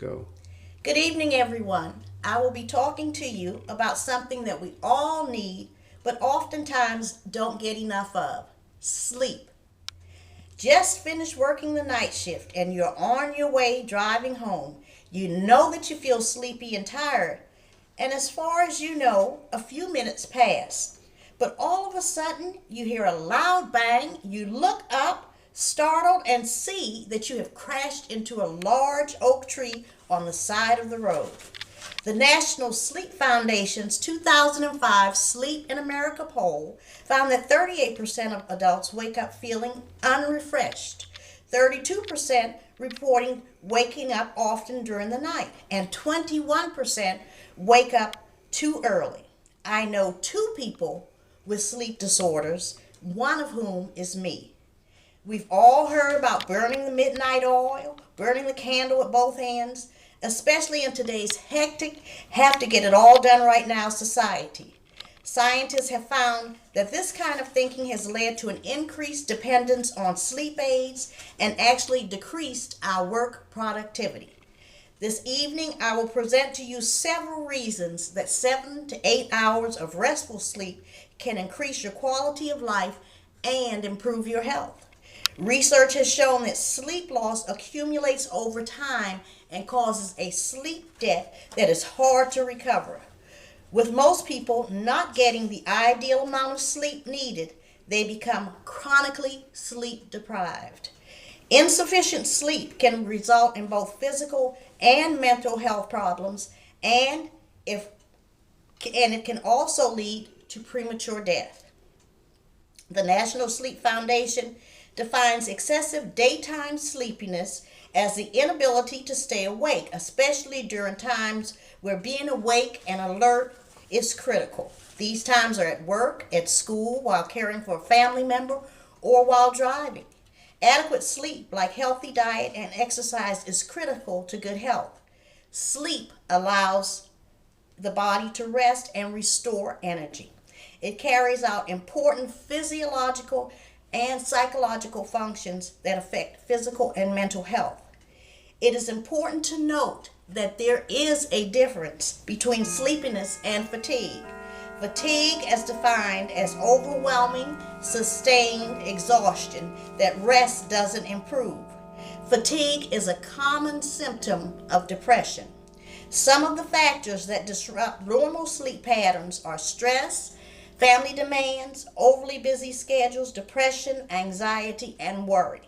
Go. Good evening, everyone. I will be talking to you about something that we all need, but oftentimes don't get enough of: sleep. Just finished working the night shift and you're on your way driving home. You know that you feel sleepy and tired, and as far as you know, a few minutes pass. But all of a sudden, you hear a loud bang, you look up, startled, and see that you have crashed into a large oak tree on the side of the road. The National Sleep Foundation's 2005 Sleep in America poll found that 38% of adults wake up feeling unrefreshed, 32% reporting waking up often during the night, and 21% wake up too early. I know two people with sleep disorders, one of whom is me. We've all heard about burning the midnight oil, burning the candle at both ends, especially in today's hectic, have to get it all done right now society. Scientists have found that this kind of thinking has led to an increased dependence on sleep aids and actually decreased our work productivity. This evening, I will present to you several reasons that 7 to 8 hours of restful sleep can increase your quality of life and improve your health. Research has shown that sleep loss accumulates over time and causes a sleep debt that is hard to recover. With most people not getting the ideal amount of sleep needed, they become chronically sleep deprived. Insufficient sleep can result in both physical and mental health problems, and it can also lead to premature death. The National Sleep Foundation defines excessive daytime sleepiness as the inability to stay awake, especially during times where being awake and alert is critical. These times are at work, at school, while caring for a family member, or while driving. Adequate sleep, like healthy diet and exercise, is critical to good health. Sleep allows the body to rest and restore energy. It carries out important physiological and psychological functions that affect physical and mental health. It is important to note that there is a difference between sleepiness and fatigue. Fatigue, as defined as overwhelming, sustained exhaustion that rest doesn't improve. Fatigue is a common symptom of depression. Some of the factors that disrupt normal sleep patterns are stress, family demands, overly busy schedules, depression, anxiety, and worry.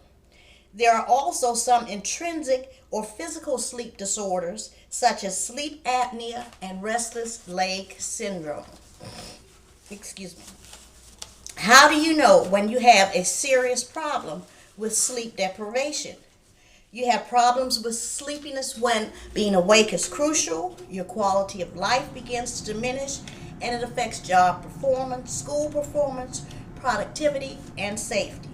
There are also some intrinsic or physical sleep disorders, such as sleep apnea and restless leg syndrome. Excuse me. How do you know when you have a serious problem with sleep deprivation? You have problems with sleepiness when being awake is crucial, your quality of life begins to diminish, and it affects job performance, school performance, productivity, and safety.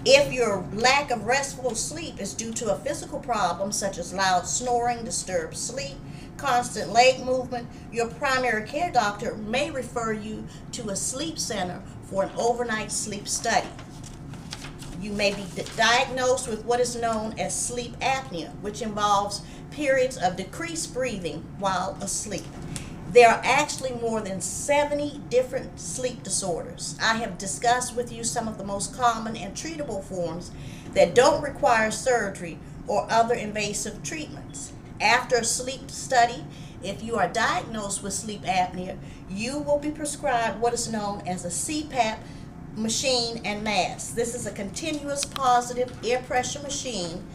If your lack of restful sleep is due to a physical problem such as loud snoring, disturbed sleep, constant leg movement, your primary care doctor may refer you to a sleep center for an overnight sleep study. You may be diagnosed with what is known as sleep apnea, which involves periods of decreased breathing while asleep. There are actually more than 70 different sleep disorders. I have discussed with you some of the most common and treatable forms that don't require surgery or other invasive treatments. After a sleep study, if you are diagnosed with sleep apnea, you will be prescribed what is known as a CPAP machine and mask. This is a continuous positive air pressure machine,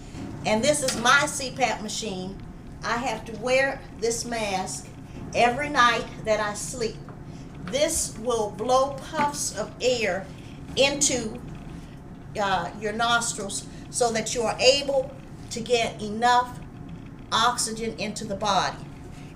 and this is my CPAP machine. I have to wear this mask every night that I sleep. This will blow puffs of air into your nostrils so that you are able to get enough oxygen into the body.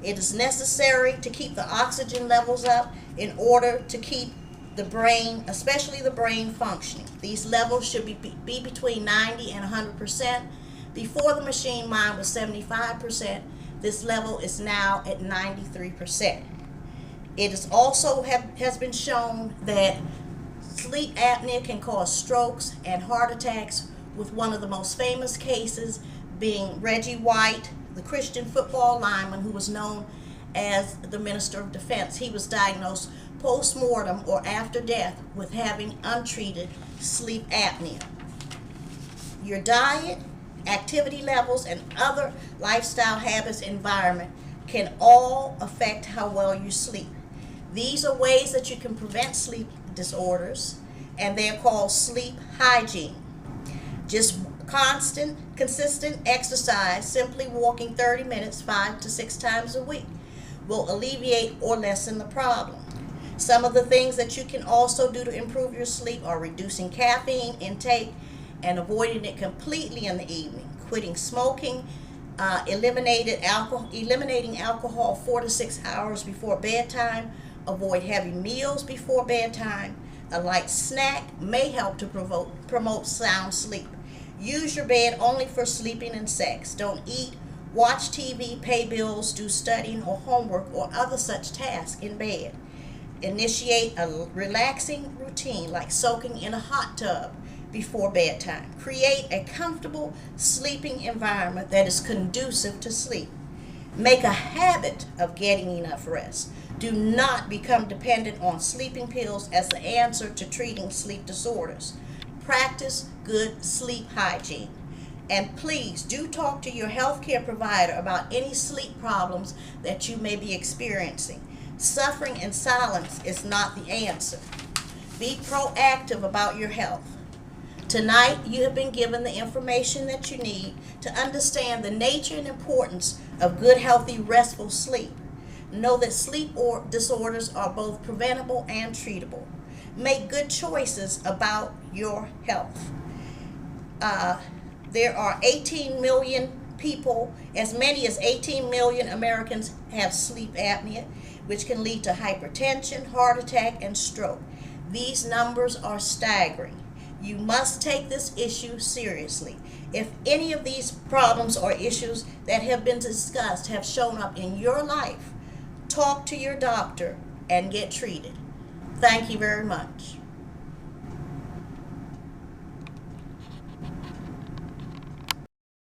It is necessary to keep the oxygen levels up in order to keep the brain, especially the brain, functioning. These levels should be between 90 and 100%. Before the machine, mine was 75%. This level is now at 93%. It is also has been shown that sleep apnea can cause strokes and heart attacks, with one of the most famous cases being Reggie White, the Christian football lineman who was known as the Minister of Defense. He was diagnosed post-mortem or after death with having untreated sleep apnea. Your diet, activity levels, and other lifestyle habits, environment can all affect how well you sleep. These are ways that you can prevent sleep disorders, and they're called sleep hygiene. Just consistent exercise, simply walking 30 minutes 5 to 6 times a week, will alleviate or lessen the problem. Some of the things that you can also do to improve your sleep are reducing caffeine intake and avoiding it completely in the evening, quitting smoking, eliminating alcohol 4 to 6 hours before bedtime, avoid heavy meals before bedtime. A light snack may help to promote sound sleep. Use your bed only for sleeping and sex. Don't eat, watch TV, pay bills, do studying or homework or other such tasks in bed. Initiate a relaxing routine like soaking in a hot tub before bedtime. Create a comfortable sleeping environment that is conducive to sleep. Make a habit of getting enough rest. Do not become dependent on sleeping pills as the answer to treating sleep disorders. Practice good sleep hygiene. And please do talk to your healthcare provider about any sleep problems that you may be experiencing. Suffering in silence is not the answer. Be proactive about your health. Tonight, you have been given the information that you need to understand the nature and importance of good, healthy, restful sleep. Know that sleep disorders are both preventable and treatable. Make good choices about your health. There are 18 million people, as many as 18 million Americans have sleep apnea, which can lead to hypertension, heart attack, and stroke. These numbers are staggering. You must take this issue seriously. If any of these problems or issues that have been discussed have shown up in your life, talk to your doctor and get treated. Thank you very much.